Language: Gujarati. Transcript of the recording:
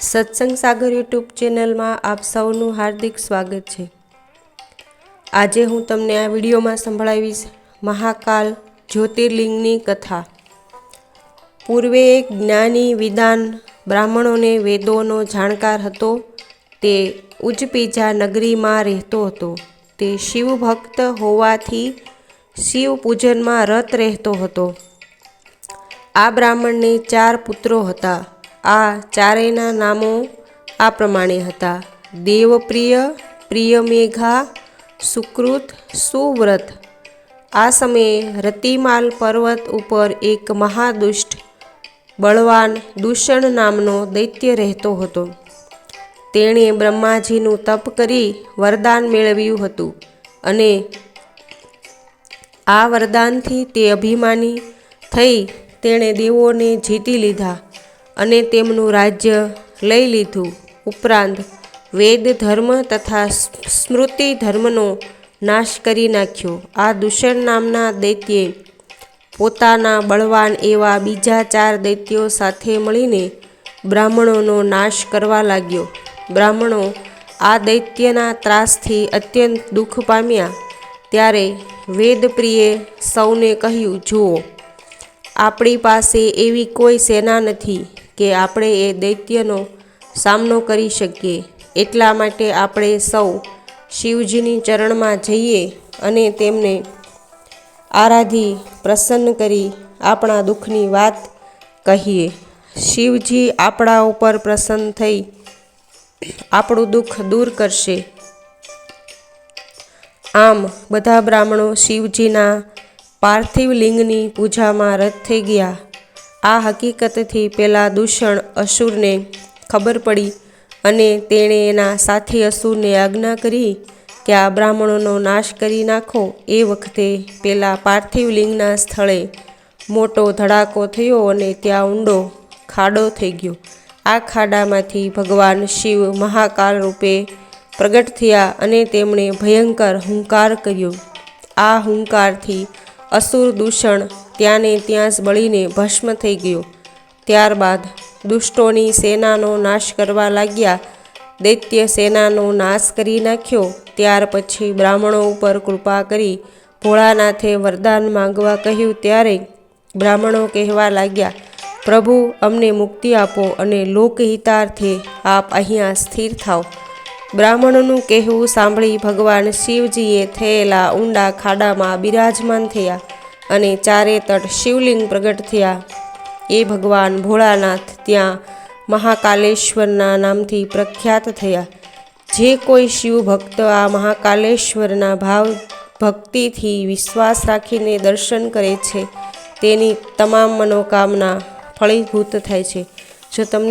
સત્સંગ સાગર યુટ્યુબ ચેનલમાં આપ સૌનું હાર્દિક સ્વાગત છે। આજે હું તમને આ વિડીયોમાં સંભળાવીશ મહાકાલ જ્યોતિર્લિંગની કથા। પૂર્વે એક જ્ઞાની વિદ્વાન બ્રાહ્મણોને વેદોનો જાણકાર હતો। તે ઉજપીજા નગરીમાં રહેતો હતો। તે શિવ ભક્ત હોવાથી શિવ પૂજનમાં રત રહેતો હતો। આ બ્રાહ્મણને 4 પુત્રો હતા। આ ચારેયના નામો આ પ્રમાણે હતા: દેવપ્રિય, પ્રિયમેઘા, સુકૃત, સુવ્રત। આ સમયે રતિમાલ પર્વત ઉપર એક મહાદુષ્ટ બળવાન દૂષણ નામનો દૈત્ય રહેતો હતો। તેણે બ્રહ્માજીનું તપ કરી વરદાન મેળવ્યું હતું અને આ વરદાનથી તે અભિમાની થઈ તેણે દેવોને જીતી લીધા અને તેમનું રાજ્ય લઈ લીધું। ઉપરાંત વેદ ધર્મ તથા સ્મૃતિ ધર્મનો નાશ કરી નાખ્યો। આ દૂષણ નામના દૈત્યે પોતાના બળવાન એવા બીજા 4 દૈત્યો સાથે મળીને બ્રાહ્મણોનો નાશ કરવા લાગ્યો। બ્રાહ્મણો આ દૈત્યના ત્રાસથી અત્યંત દુઃખ પામ્યા। ત્યારે વેદપ્રિયે સૌને કહ્યું, જુઓ, આપણી પાસે એવી કોઈ સેના નથી કે આપણે એ દૈત્યનો સામનો કરી શકીએ। એટલા માટે આપણે સૌ શિવજીની ચરણમાં જઈએ અને તેમને આરાધી પ્રસન્ન કરી આપણા દુઃખની વાત કહીએ। શિવજી આપણા ઉપર પ્રસન્ન થઈ આપણું દુઃખ દૂર કરશે। આમ બધા બ્રાહ્મણો શિવજીના પાર્થિવ લિંગની પૂજામાં રત થઈ ગયા। આ હકીકતથી પેલા દૂષણ અસુરને ખબર પડી અને તેણે એના સાથી અસુરને આજ્ઞા કરી કે આ બ્રાહ્મણોનો નાશ કરી નાખો। એ વખતે પેલા પાર્થિવ લિંગના સ્થળે મોટો ધડાકો થયો અને ત્યાં ઊંડો ખાડો થઈ ગયો। આ ખાડામાંથી ભગવાન શિવ મહાકાલ રૂપે પ્રગટ થયા અને તેમણે ભયંકર હુંકાર કર્યો। આ હુંકારથી અસુર દૂષણ ત્યાંને ત્યાં જ બળીને ભસ્મ થઈ ગયો। ત્યારબાદ દુષ્ટોની સેનાનો નાશ કરવા લાગ્યા। દૈત્ય સેનાનો નાશ કરી નાખ્યો। ત્યાર પછી બ્રાહ્મણો ઉપર કૃપા કરી ભોળાનાથે વરદાન માંગવા કહ્યું। ત્યારે બ્રાહ્મણો કહેવા લાગ્યા, પ્રભુ, અમને મુક્તિ આપો અને લોકહિતાર્થે આપ અહીંયા સ્થિર થાઓ। બ્રાહ્મણોનું કહેવું સાંભળી ભગવાન શિવજીએ થયેલા ઊંડા ખાડામાં બિરાજમાન થયા અને ચારે તટ શિવલિંગ પ્રગટ થયા। એ ભગવાન ભોળાનાથ ત્યાં મહાકાલેશ્વરના નામથી પ્રખ્યાત થયા। જે કોઈ શિવ ભક્ત આ મહાકાલેશ્વરના ભાવ ભક્તિથી વિશ્વાસ રાખીને દર્શન કરે છે તેની તમામ મનોકામના ફળીભૂત થાય છે। જો તમને